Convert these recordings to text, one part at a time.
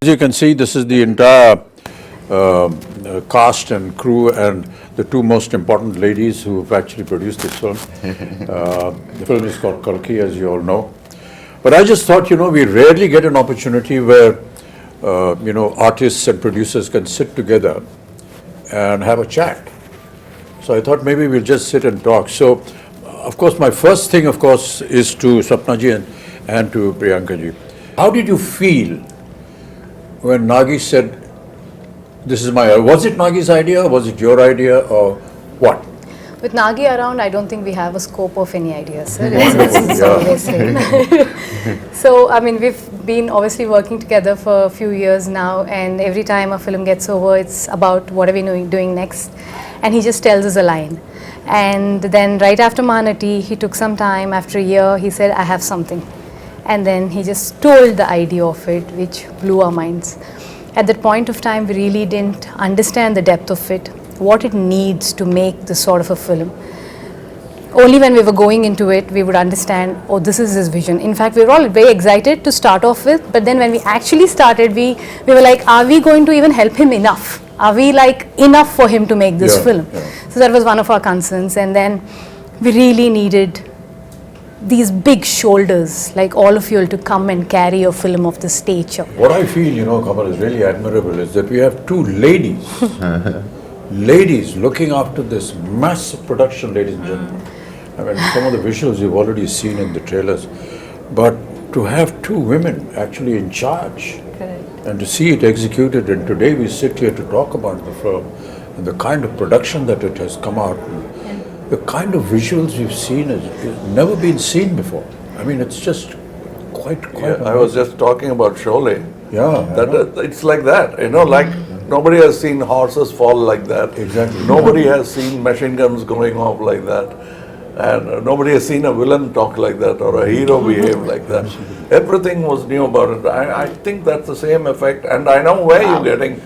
As you can see, this is the entire cast and crew and the two most important ladies who have actually produced this film. The film is called Kalki, as you all know. But I just thought, we rarely get an opportunity where, artists and producers can sit together and have a chat. So I thought maybe we'll just sit and talk. So, of course, my first thing, is to Sapna ji and to Priyanka ji. How did you feel when Nagi said, this is was it Nagi's idea, was it your idea, or what? With Nagi around, I don't think we have a scope of any ideas, sir. It's always him. So, we've been obviously working together for a few years now, and every time a film gets over, it's about what are we doing next. And he just tells us a line. And then right after Mahanati, he took some time, after a year, he said, I have something. And then he just told the idea of it, which blew our minds. At that point of time, we really didn't understand the depth of it, what it needs to make this sort of a film. Only when we were going into it, we would understand, oh, this is his vision. In fact, we were all very excited to start off with, but then when we actually started, we were like, are we going to even help him enough? Are we enough for him to make this film? Yeah. So that was one of our concerns. And then we really needed these big shoulders, like all of you, to come and carry a film of this stature. What I feel, Kamal, is really admirable is that we have two ladies, ladies looking after this massive production, ladies and gentlemen. Some of the visuals you've already seen in the trailers, but to have two women actually in charge, correct, and to see it executed, and today we sit here to talk about the film and the kind of production that it has come out. The kind of visuals we've seen has never been seen before. It's just quite. Yeah, I was just talking about Sholay. Yeah, it's like that. Like nobody has seen horses fall like that. Exactly. Nobody has seen machine guns going off like that, and nobody has seen a villain talk like that or a hero behave like that. Everything was new about it. I think that's the same effect, and I know where you're getting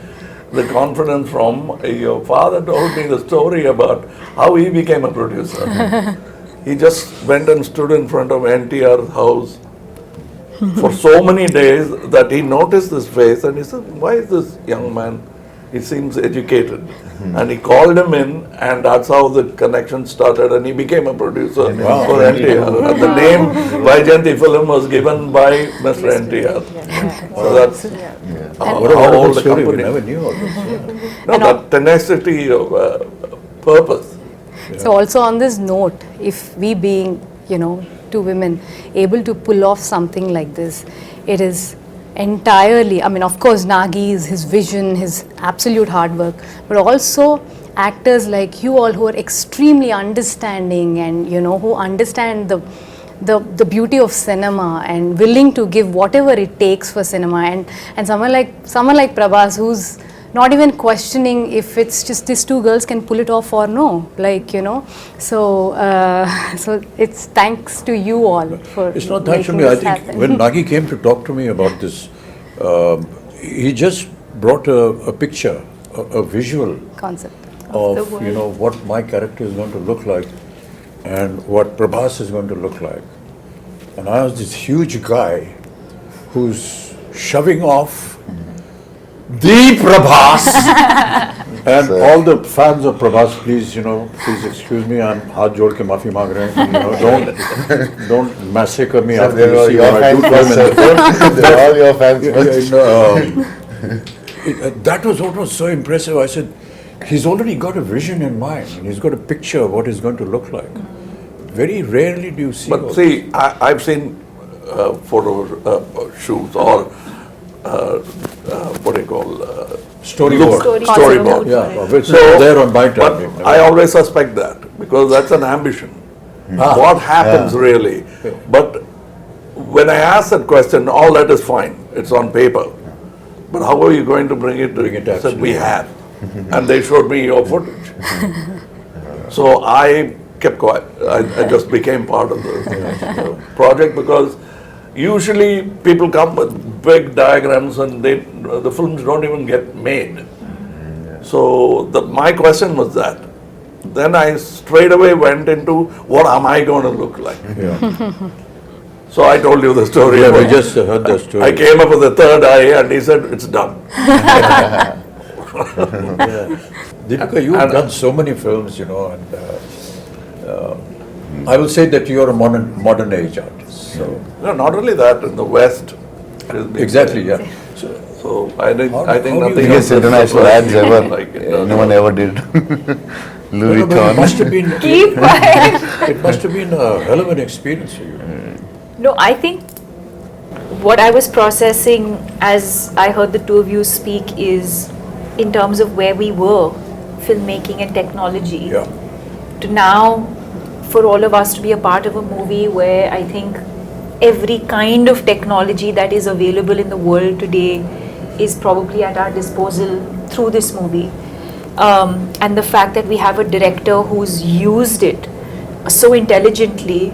the confidence from. Your father told me the story about how he became a producer. He just went and stood in front of NTR's house for so many days that he noticed this face and he said, why is this young man, he seems educated. And he called him in, and that's how the connection started, and he became a producer for NTR. And the name Vaijayanti film was given by Mr. NTR. So that's what a story. We never knew all this. No, that tenacity of purpose. Yeah. So also on this note, if we being, two women able to pull off something like this, it is entirely, of course, Nagi's, his vision, his absolute hard work, but also actors like you all who are extremely understanding and, who understand the beauty of cinema and willing to give whatever it takes for cinema, and someone like Prabhas, who's not even questioning if it's just these two girls can pull it off or no, so it's thanks to you all for it's not thanks to me. I think when Nagi came to talk to me about this, he just brought a picture, a visual concept of what my character is going to look like and what Prabhas is going to look like. And I was this huge guy who's shoving off the Prabhas. And all the fans of Prabhas, please excuse me, I'm haath jod ke maafi maang rahe hain. Don't massacre me after you see what I do to him. They're all your fans. That was what was so impressive. I said, he's already got a vision in mind, and he's got a picture of what he's going to look like. Very rarely do you see. But see, I've seen photo shoots or what do you call storyboard. Storyboard. Yeah, so there on my time. But I always suspect that because that's an ambition. What happens really? But when I asked that question, all that is fine. It's on paper. But how are you going to bring it? I said we have, and they showed me your footage. So I kept quiet. I just became part of the project because usually people come with big diagrams and the films don't even get made. So my question was that. Then I straight away went into what am I going to look like? So I told you the story. Yeah, we about- just heard the story. I came up with the third eye and he said, it's done. Deepika, you've done so many films, and I will say that you're a modern age artist. So No, not only that, in the West. it has been- exactly, yeah. So I think How do you nothing Biggest else is international surprising ads ever like it does. anyone ever did. Louis But it must Vuitton. have been. Keep quiet. It must have been a hell of an experience for you. No, I think what I was processing as I heard the two of you speak is in terms of where we were, filmmaking and technology, Yeah. to now for all of us to be a part of a movie where I think every kind of technology that is available in the world today is probably at our disposal through this movie. And the fact that we have a director who's used it so intelligently,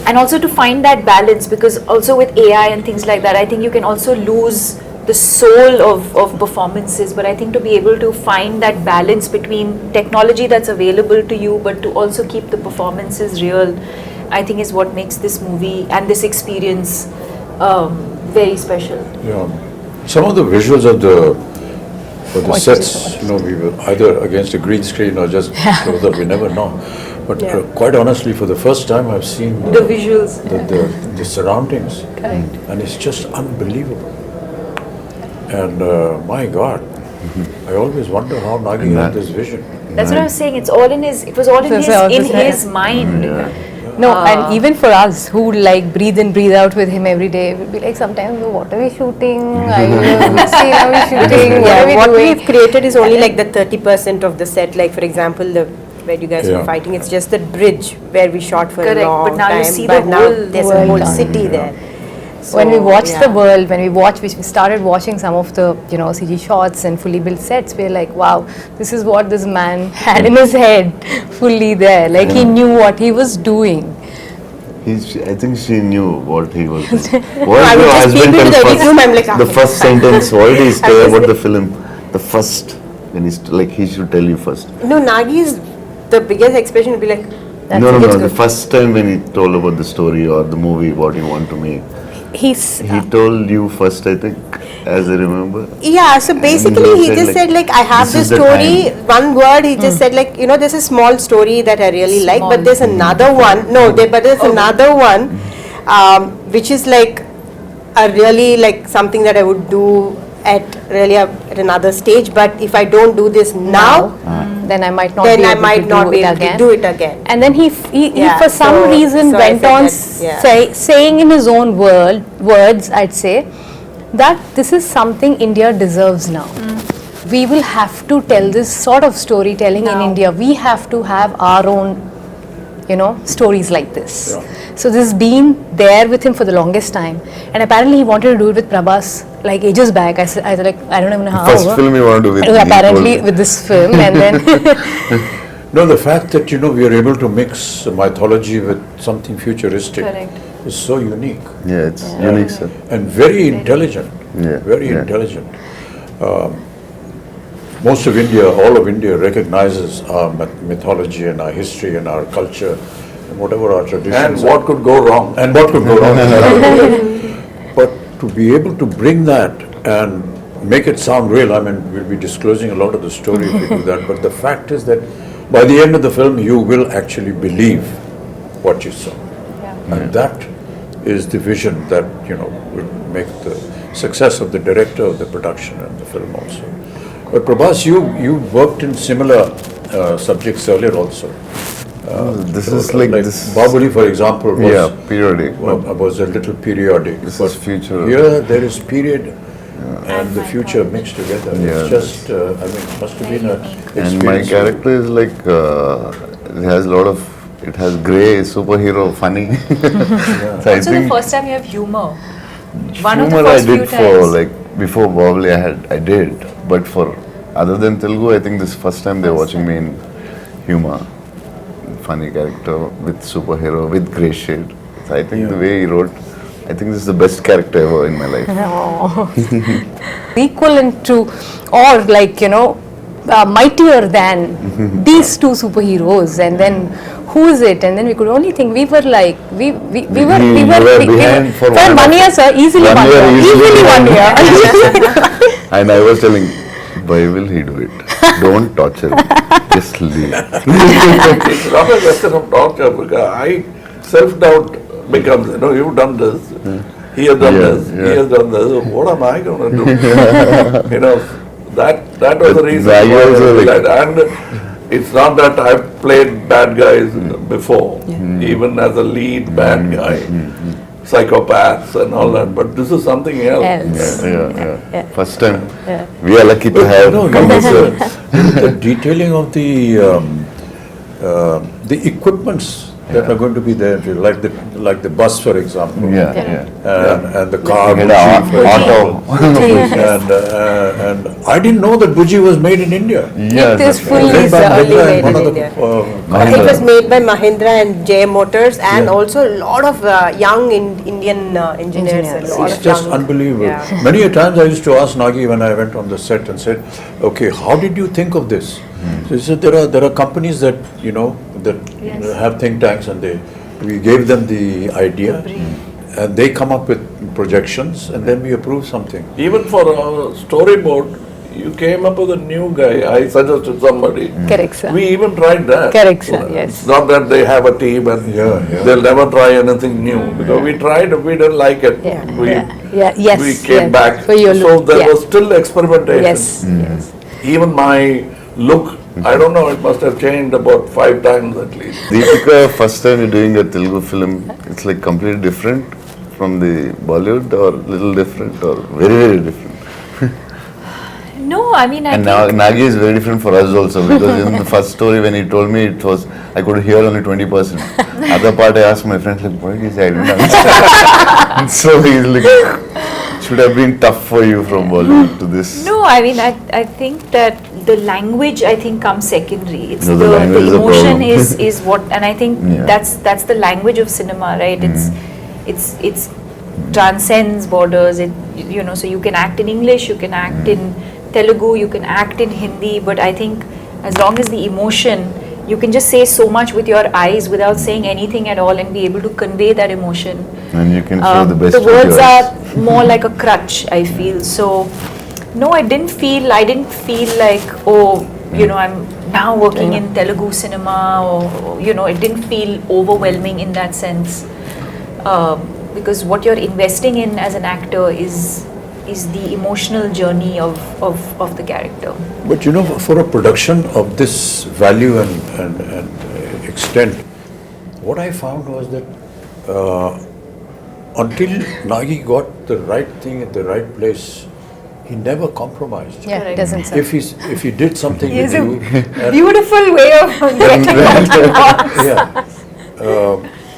and also to find that balance, because also with AI and things like that, I think you can also lose the soul of performances, but I think to be able to find that balance between technology that's available to you but to also keep the performances real, I think is what makes this movie and this experience very special. Yeah. Some of the visuals of the sets, we were either against a green screen or just so that we never know. But quite honestly, for the first time, I've seen The visuals. the surroundings, Correct. and it's just unbelievable. And my God, I always wonder how Nagi had this vision. That's what I was saying. It was all in That's what I was in saying. his mind. No, and even for us who like breathe in, breathe out with him every day, we'd be like sometimes, "Oh, what are we shooting? Which scene are we shooting? What are we what doing?" we've created is only like the 30% of the set. Like for example, where you guys were fighting, it's just the bridge where we shot for Correct, a long but now you time. see but the now whole there's a world whole done. city there. When we So, watched yeah. the world, we started watching some of the CG shots and fully built sets, we're like, wow, this is what this man had in his head, fully there. Like he knew what he was doing. I think she knew what he was doing. I What would your just husband keep it in tell the first? room, I'm like, The first sentence, what did he say just about the like- film? The first, when he's like, he should tell you first. No, Nagi's the biggest expression would be like, That's No, it. the first time when he told about the story or the movie, what he want to make. He told you first, I think, as I remember. yeah, so basically you he said just like, said like, I have this this is the story, time. one word, he just said like, there's a small story that I really like, but there's another one, but there's another one, which is like a really like something that I would do at another stage, but if I don't do this now, Then I might not then be I able might to not do be it able again. to do it again. And then he Yeah, for some so- reason so I went said on that, yeah. saying in his own words, I'd say, that this is something India deserves now. We will have to tell this sort of storytelling in Now. India. We have to have our own, stories like this. So this has been there with him for the longest time. And apparently he wanted to do it with Prabhas like ages back. I said like, I don't even know how. First film you want to do with me, Apparently told me. with this film and then No, the fact that we are able to mix mythology with something futuristic Correct. is so unique Yeah, it's unique, sir. and very intelligent. Yeah, Very yeah. intelligent. Most of India, all of India recognizes our mythology and our history and our culture and whatever our And traditions. what could go wrong? And what could go wrong. But to be able to bring that and make it sound real, we'll be disclosing a lot of the story if we do that, but the fact is that by the end of the film, you will actually believe what you saw. And that is the vision that, will make the success of the director, of the production and the film also. But Prabhas, you worked in similar subjects earlier also. This is like this. Bahubali, for example, was Yeah, periodic. was a little periodic. This but is future. Here there is period and the future mixed together. Yeah, It's just, it must have been a And my experience. character is like, it has a lot of, it has grey, superhero, funny. So I Also, the think first time you have humor. One of the humor I first few did for times. like, before Bahubali I did, but for other than Telugu, I think this first time they're watching me in humor. Funny character with superhero, with grey shade. So I think the way he wrote, I think this is the best character ever in my life. equivalent to or like mightier than these two superheroes, and then who is it? And then we could only think, we were like, we were behind for 1 year, sir, easily 1 year. Easily 1 year. And I was telling, why will he do it? Don't torture him. Just leave. It's not a question of torture, because self-doubt becomes, you've done this, he has done this, he has done this, what am I going to do? That was the reason I why also I like- and it's not that I've played bad guys before, even as a lead bad guy, psychopaths and all that, but this is something else. First time, we are lucky to have Kamal sir. The detailing of the equipments that are going to be there, like the bus, for example. And the car, Yeah. Buji, for Auto. example. And I didn't know that Buji was made in India. It is fully Made by early Mahindra made and one in of the, India. It was made by Mahindra and J Motors, and also a lot of young Indian engineers. A lot It's of just young, unbelievable. Yeah. Many a times I used to ask Nagi when I went on the set and said, okay, how did you think of this? So he said, there are companies that, that have think tanks, and we gave them the idea, and they come up with projections, and then we approve something. Even for a storyboard, you came up with a new guy, I suggested somebody. Correct, sir. We even tried that. Correct, sir, yes. It's not that they have a team and they'll never try anything new, because we tried, we didn't like it. Yes. We came back, For your so look, there yeah. was still experimentation. Yes. Even my look, I don't know, it must have changed about 5 times at least. Deepika, first time you're doing a Telugu film, it's like completely different from the Bollywood, or little different, or very, very different. No, I mean, I And think now Nagi is very different for us also, because in the first story when he told me, it was, I could hear only 20%. Other part I asked my friends, like, what did he say? I didn't understand. So he's like, it should have been tough for you from Bollywood to this. No, I mean, I think that the language, I think, comes secondary. It's No, the language is a emotion problem. is what, and I think Yeah. that's the language of cinema, right? It's transcends borders. So you can act in English, you can act in Telugu, you can act in Hindi, but I think as long as the emotion, you can just say so much with your eyes without saying anything at all, and be able to convey that emotion. And you can show the best The with words your are eyes. more like a crutch, I feel. So, no, I didn't feel like, I'm now working in Telugu cinema, or, it didn't feel overwhelming in that sense. Because what you're investing in as an actor is the emotional journey of the character. But for a production of this value and extent, what I found was that until Nagi got the right thing at the right place, he never compromised. Yeah, it doesn't, sir. If he did something with you, and- Beautiful way of getting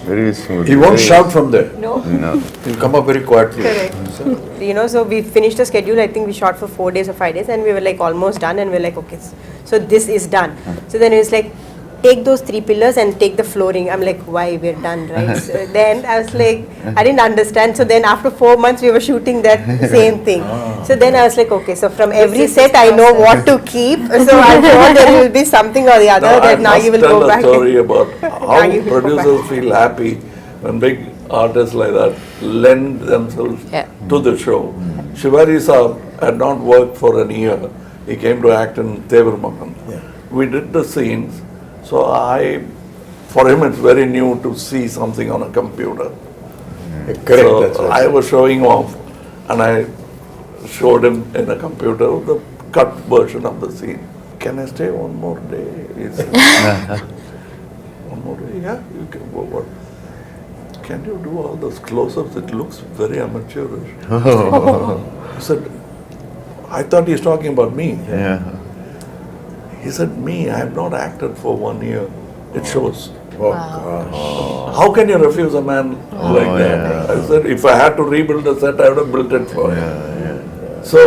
Very smooth. he won't Very- shout from there. No. No. He'll come up very quietly. So we finished the schedule. I think we shot for 4 days or 5 days, and we were like almost done, and we were like, okay, so this is done. So then it was like, take those 3 pillars and take the flooring. I'm like, why, we're done, right? So then I was like, I didn't understand. So then after 4 months we were shooting that same thing. So then I was like, okay, so from every set I know what to keep. So I'm sure there will be something or the other Now, that I Nagi must will tell go a back. story about how Nagi will go producers feel happy when big artists like that lend themselves to the show. Shivari Saab had not worked for a year. He came to act in Tevar Makan. We did the scenes, so for him it's very new to see something on a computer. Correct. So that's right. I was showing off, and I showed him in a computer the cut version of the scene. Can I stay one more day? He said, one more day? Yeah, you can. What? Can you do all those close-ups? It looks very amateurish. He said, I thought he's talking about me. Yeah. He said, me, I have not acted for 1 year. It shows. Oh, gosh. How can you refuse a man like that? I said, if I had to rebuild the set, I would have built it for him. So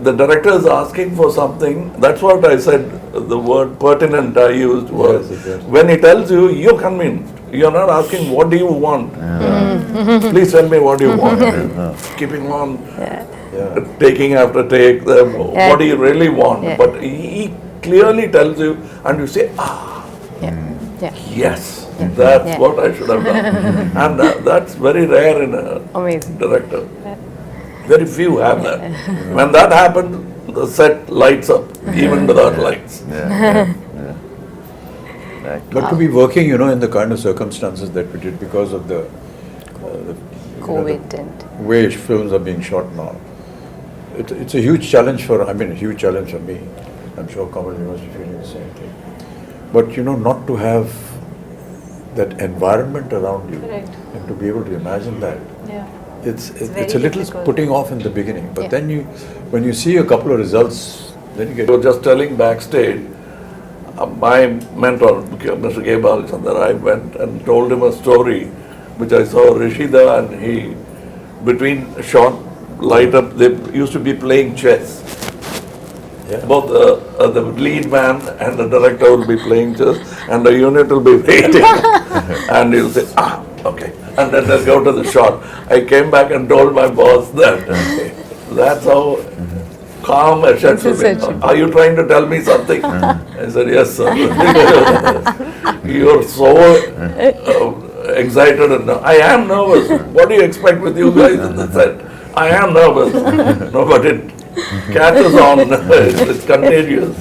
the director is asking for something. That's what I said. The word pertinent I used was, when he tells you, you're convinced. You're not asking, what do you want? Please tell me what you want. Keeping on taking after take, what do you really want? But he clearly tells you, and you say, Yeah. yes, that's Yeah. what I should have done. And that's very rare in a Amazing. director. Very few have that. When that happened, the set lights up, even without lights. But to be working, you know, in the kind of circumstances that we did because of the COVID and way films are being shot now, it's a huge challenge for, I mean, a huge challenge for me. I'm sure Kamal, you must be feeling the same thing. But, you know, not to have that environment around you Correct. and to be able to imagine that. Yeah. It's very a little difficult. putting off in the beginning, but Yeah. then when you see a couple of results, then you get. I was just telling backstage, my mentor, Mr. K. Balachandar, I went and told him a story which I saw Rishida and he, between shot, light up, they used to be playing chess. Yeah. Both the lead man and the director will be playing chess and the unit will be waiting. And he'll say, okay. And then they'll go to the shot. I came back and told my boss that that's how calm a shot will be. Are you trying to tell me something? I said, yes, sir. You're so excited and I am nervous. What do you expect with you guys in the set? I am nervous. No, but it catches on. It's contagious.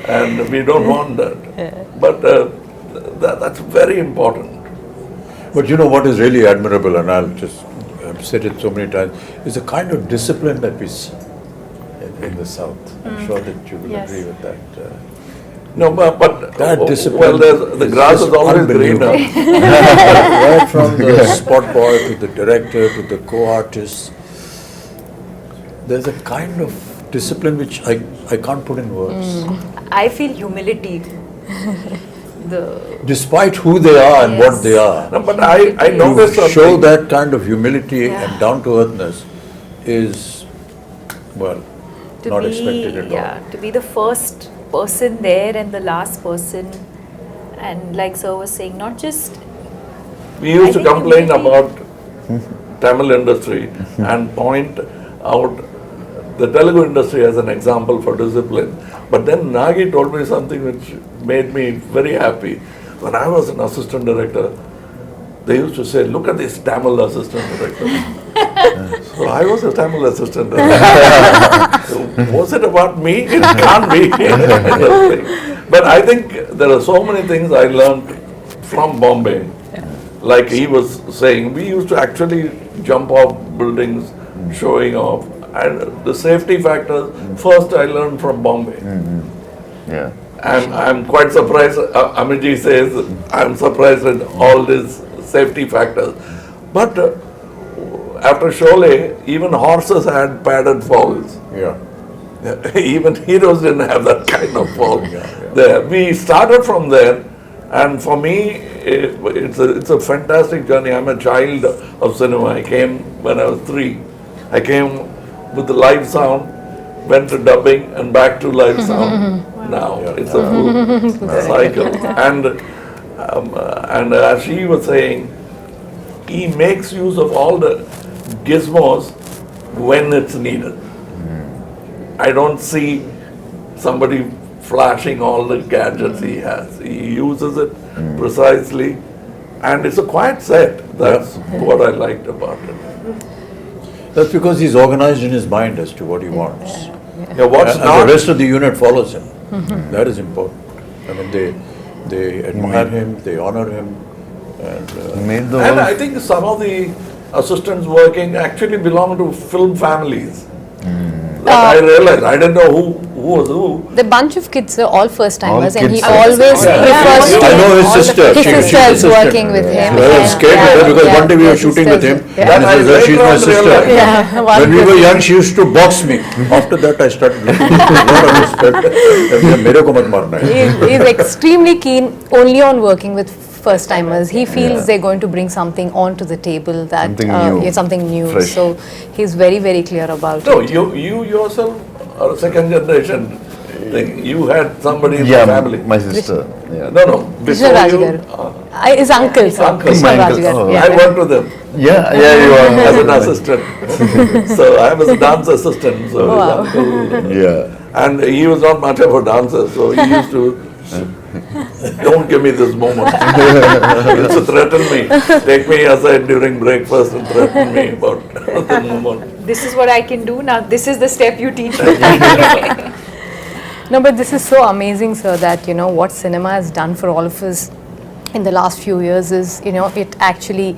And we don't want that. But that's very important. But you know what is really admirable, and I've said it so many times, is the kind of discipline that we see in the South. I'm sure that you will Yes. agree with that. No, but That discipline. well, the grass is always greener. Right from the spot boy to the director to the co-artist, there's a kind of discipline which I can't put in words. I feel humility. Despite who they are and what they are, No, but I noticed to something. show that kind of humility Yeah. and down-to-earthness is, well, To not be, expected at all. to be the first person there and the last person, and like Sir was saying, not just We used I to think complain humility- about Tamil industry and point out the Telugu industry as an example for discipline. But then Nagi told me something which made me very happy. When I was an assistant director, they used to say, look at this Tamil assistant director. So I was a Tamil assistant director. So was it about me? It can't be. But I think there are so many things I learned from Bombay. Like he was saying, we used to actually jump off buildings, showing off. And the safety factors, first I learned from Bombay. Yeah. And I'm quite surprised, Amiji says, I'm surprised at all these safety factors. But after Sholay, even horses had padded falls. Yeah. Even heroes didn't have that kind of fall. Yeah. There. We started from there, and for me, it's a fantastic journey. I'm a child of cinema. I came when I was 3. I came with the live sound, went to dubbing, and back to live sound. Now it's a full cycle. And as she was saying, he makes use of all the gizmos when it's needed. I don't see somebody flashing all the gadgets he has. He uses it precisely, and it's a quiet set. That's what I liked about it. That's because he's organized in his mind as to what he wants. Yeah, what's And not the rest of the unit follows him. That is important. I mean, they admire him, they honor him, and He made the And whole I think some of the assistants working actually belong to film families. That I realized. I didn't know who was who. the bunch of kids are all first timers, All and he kids. always Yeah. prefers I know his sister. His She's sister is assistant. working with him. I was scared with her because one day we were his shooting with him, sisters- and he says, "Oh, she's my Later on sister." realized. Yeah, one When we were person. young, she used to box me. After that, I started looking at lot of respect. मेरे को मत मारना है. He's extremely keen only on working with first timers. He feels they're going to bring something onto the table that Something new. yeah, something new. Fresh. So he's very clear about No, it. you yourself are a second generation thing. You had somebody in yeah, the family. my sister. Yeah. No, Krishna before Raj you, garu. His uncle, sir. Uncle. Krishna My Raj uncle. garu. Oh. Yeah. I worked with him Yeah, you as are. an assistant. So I was a dance assistant. So his Wow. uncle, Yeah. and he was not much of a dancer, so he used to Don't give me this moment. It's threaten me. Take me aside during breakfast and threaten me about the moment. This is what I can do now. This is the step you teach me. No, but this is so amazing, sir, that, you know, what cinema has done for all of us in the last few years is, you know, it actually,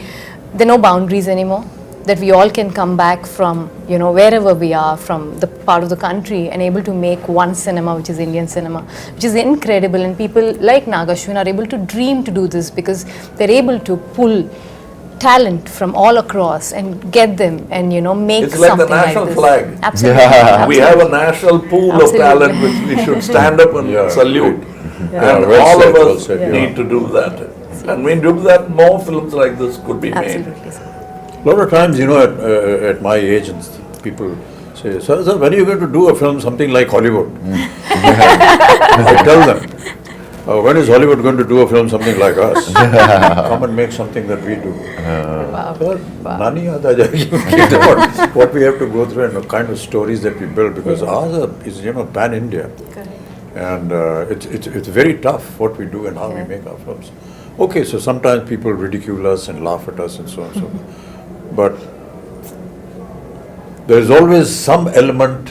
there are no boundaries anymore. That we all can come back from, you know, wherever we are, from the part of the country, and able to make one cinema, which is Indian cinema, which is incredible. And people like Ashwin are able to dream to do this because they're able to pull talent from all across and get them and, you know, make It's like the something national this. flag. Absolutely. We have a national pool Absolutely. of talent which we should stand up and Yeah. salute. Yeah, And well all said, of well us said, yeah. need to do that. And when we do that, more films like this could be made. Absolutely, sir. A lot of times, you know, at my age, and people say, sir, when are you going to do a film, something like Hollywood? I tell them, when is Hollywood going to do a film, something like us? Come and make something that we do. Sir, nani aata jayegi. What we have to go through and the kind of stories that we build, because ours is, you know, pan-India. And it's very tough what we do and how we make our films. Okay, so sometimes people ridicule us and laugh at us and so on and so forth. But there is always some element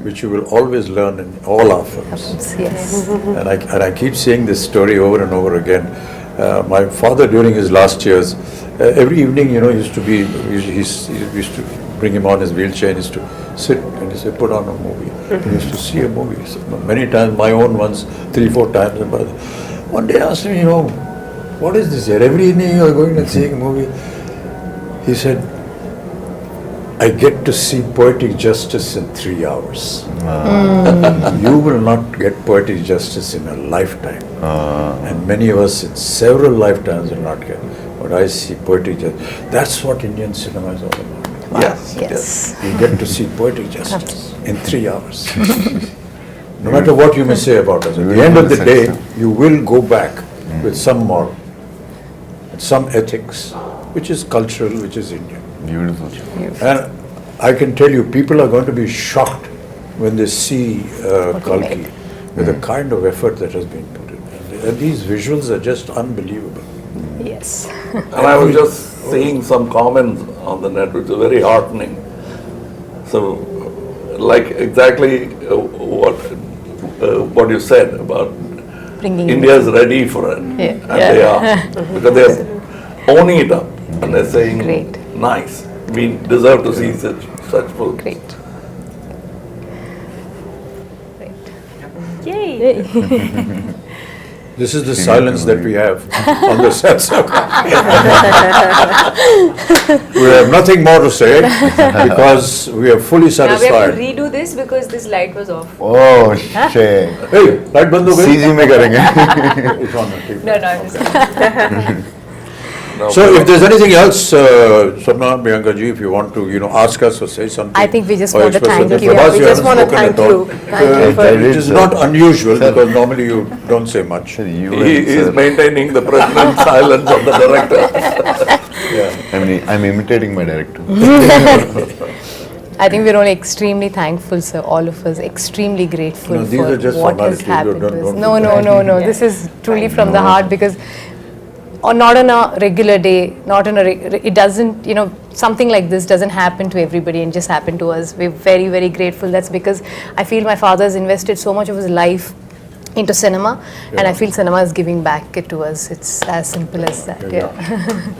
which you will always learn in all our films. Yes. And I keep saying this story over and over again. My father, during his last years, every evening, you know, he used to bring him on his wheelchair and he used to sit and he said, put on a movie. He used to see a movie. So many times, my own ones, 3-4 times. And one day I asked him, you know, what is this here? Every evening you are going and seeing a movie. He said, I get to see poetic justice in 3 hours. You will not get poetic justice in a lifetime. And many of us in several lifetimes will not get. But I see poetic justice. That's what Indian cinema is all about. Yes. Yes. You get to see poetic justice in 3 hours. No matter what you may say about us, at the end of the day, you will go back with some moral, some ethics, which is cultural, which is Indian. Beautiful. And I can tell you, people are going to be shocked when they see Kalki with the kind of effort that has been put in. And these visuals are just unbelievable. Yes. And I was just seeing some comments on the net which are very heartening. So, like exactly what you said about Bringing India is ready for it. Yeah. And they are. Because they are owning it up. And they're saying, Great. nice. We deserve to see such films. Great. Yay! This is the silence that we have on the sets. We have nothing more to say because we are fully Now we have to satisfied. redo this because this light was off. Oh shit. Hey, light band ho gayi? CG में करेंगे. It's on, okay. No, I'm just Now, So if there's anything else, Sapna, Priyanka ji, if you want to, you know, ask us or say something. I think we just or want to express thank something. you. Prabhas, We you just haven't want to spoken thank at all. you. Thank you for I It did, is sir. not unusual Sir. because normally you don't say much. Sir, you he and is sir. maintaining the president's silence of the director. I'm imitating my director. I think we're all extremely thankful, sir, all of us, extremely grateful No, these for are just what has formalities. You happened don't- to us. don't No, do no, that. no. This is truly from the heart because not on a regular day, not on it doesn't, you know, something like this doesn't happen to everybody and just happen to us. We're very, very grateful. That's because I feel my father has invested so much of his life into cinema and I feel cinema is giving back it to us. It's as simple as that. Yeah. Yeah.